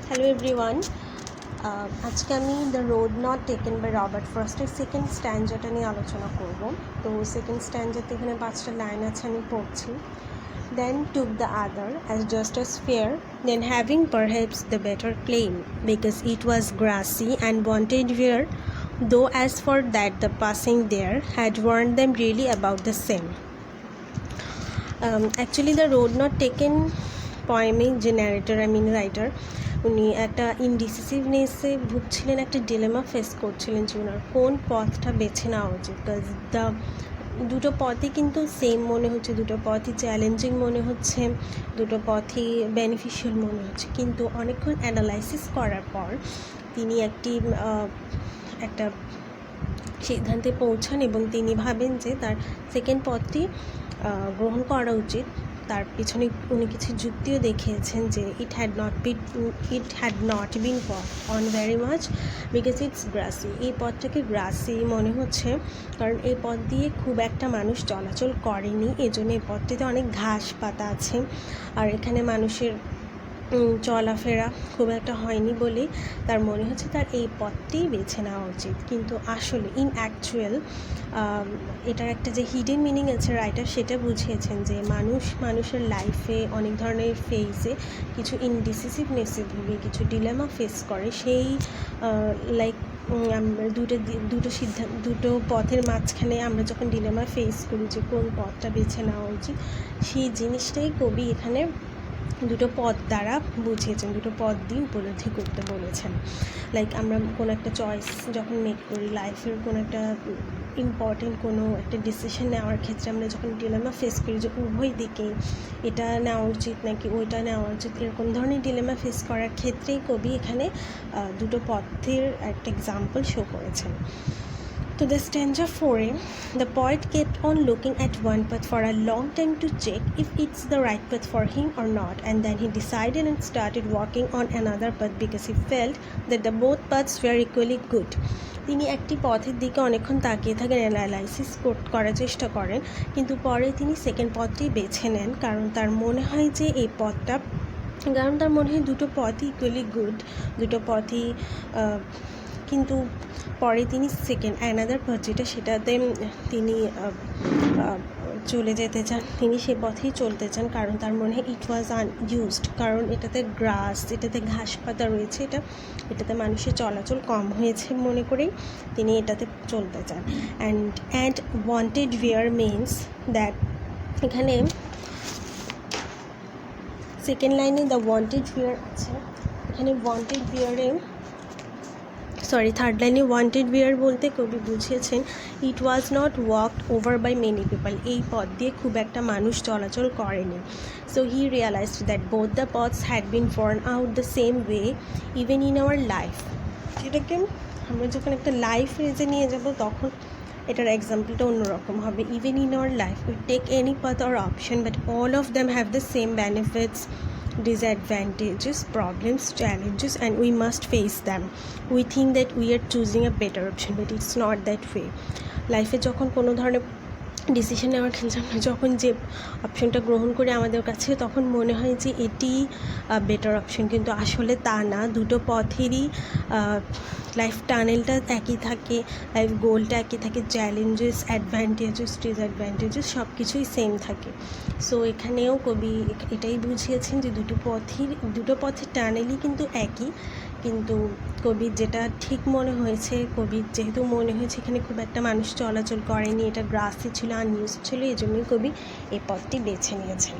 Hello everyone. আজকে আমি the road not taken by Robert ফ্রস্টের সেকেন্ড স্ট্যান্জাটা নিয়ে আলোচনা করব। তো সেকেন্ড স্ট্যান্জাতে এখানে 5টা লাইন আছে, আমি পড়ছি। Then took the other as just as fair, then having perhaps the better claim, because it was grassy and wanted wear, though as for that the passing there had warned them really about the same. Actually the road not taken poem যে narrator writer, উনি একটা ইনডিসিসিভনেসে ভুগছিলেন, একটা dilemma face করছিলেন যে ওনার কোন পথটা বেছে নেওয়া উচিত। বিকজ দুটো পথই কিন্তু সেম মনে হচ্ছে, দুটো পথই চ্যালেঞ্জিং মনে হচ্ছে, দুটো পথই বেনিফিশিয়াল মনে হচ্ছে, কিন্তু অনেকক্ষণ অ্যানালাইসিস করার পর তিনি একটা সিদ্ধান্তে পৌঁছান এবং তিনি ভাবেন যে তার সেকেন্ড পথটি গ্রহণ করা উচিত। তার পিছনে উনি কিছু যুক্তিও দেখিয়েছেন যে it had not been walked on very much because it's grassy. এই পথটাকে গ্রাসি মনে হচ্ছে কারণ এই পথ দিয়ে খুব একটা মানুষ চলাচল করেনি, এজন্য এই পথটিতে অনেক ঘাস পাতা আছে আর এখানে মানুষের চলাফেরা খুব একটা হয়নি বলেই তার মনে হচ্ছে তার এই পথটিই বেছে নেওয়া উচিত। কিন্তু আসলে ইন অ্যাকচুয়াল এটার একটা যে হিডেন মিনিং আছে রাইটার সেটা বুঝিয়েছেন যে মানুষের লাইফে অনেক ধরনের ফেজে কিছু ইনডিসিসিভনেসে ভুগে, কিছু ডিলেমা ফেস করে। সেই লাইক আমরা দুটো পথের মাঝখানে আমরা যখন ডিলেমা ফেস করি যে কোন পথটা বেছে নেওয়া উচিত, সেই জিনিসটাই কবি এখানে দুটো পথ দ্বারা বুঝিয়েছেন, দুটো পথ দিয়ে উপলব্ধি করতে বলেছেন। লাইক আমরা কোনো একটা চয়েস যখন মেক করি লাইফের, কোনো একটা ইম্পর্টেন্ট কোনো একটা ডিসিশন নেওয়ার ক্ষেত্রে আমরা যখন ডিলেমা ফেস করি যে উভয় দিকে এটা নেওয়া উচিত নাকি ওইটা নেওয়া উচিত, এরকম ধরনের ডিলেমা ফেস করার ক্ষেত্রেই কবি এখানে দুটো পথের একটা এক্সাম্পল শো করেছেন। To the stanza 4, the poet kept on looking at one path for a long time to check if it's the right path for him or not, and then he decided and started walking on another path because he felt that the both paths were equally good. তিনি একটি পথের দিকে অনেকক্ষণ তাকিয়ে থাকেন, analysis করার চেষ্টা করেন, কিন্তু পরে তিনি সেকেন্ড পথটি বেছে নেন কারণ তার মনে হয় যে এই পথটা, কারণ তার মনে হয় দুটো পথই ইকুয়ালি গুড, দুটো পথই, কিন্তু পরে তিনি সেকেন্ড অ্যানাদার পথ যেটা সেটাতে তিনি চলে যেতে চান, তিনি সে পথেই চলতে চান কারণ তার মনে হয় ইট ওয়াজ আনইউজড, কারণ এটাতে গ্রাস, এটাতে ঘাস পাতা রয়েছে, এটাতে মানুষের চলাচল কম হয়েছে মনে করেই তিনি এটাতে চলতে চান। And wanted wear means that, এখানে সেকেন্ড লাইনে দ্য ওয়ান্টেড ওয়্যার আছে, এখানে ওয়ান্টেড ওয়্যারে থার্ড লাইনে ওয়ান্টেড ওয়্যার বলতে কবি বুঝিয়েছেন it was not walked over by many people, এই পথ দিয়ে খুব একটা মানুষ চলাচল করেনি। So he realised that both the paths had been worn out the same way even in our life. যেটাকে আমরা যখন একটা লাইফ রেজে নিয়ে যাব তখন এটার এক্সাম্পলটা অন্যরকম হবে। Even in our life we take any path or option but all of them have the same benefits, disadvantages, problems, challenges, and we must face them. We think that we are choosing a better option, but it's not that way. Life e jokhon kono dhoroner decision নেওয়ার ক্ষেত্রে আমরা যখন যে অপশনটা গ্রহণ করি আমাদের কাছে তখন মনে হয় যে এটি বেটার অপশন, কিন্তু আসলে তা না। দুটো পথেরই লাইফ টানেলটা একই থাকে, লাইফ গোলটা একই থাকে, চ্যালেঞ্জেস, অ্যাডভান্টেজেস, ডিসঅ্যাডভান্টেজেস সব কিছুই সেম থাকে। সো এখানেও কবি এটাই বুঝিয়েছেন যে দুটো পথের টানেলই কিন্তু একই, কিন্তু কবির যেটা ঠিক মনে হয়েছে, কবির যেহেতু মনে হয়েছে এখানে খুব একটা মানুষ চলাচল করেনি, এটা গ্রাসি ছিল, আনইউজ ছিল, এই জন্যই কবি এই পথটি বেছে নিয়েছেন।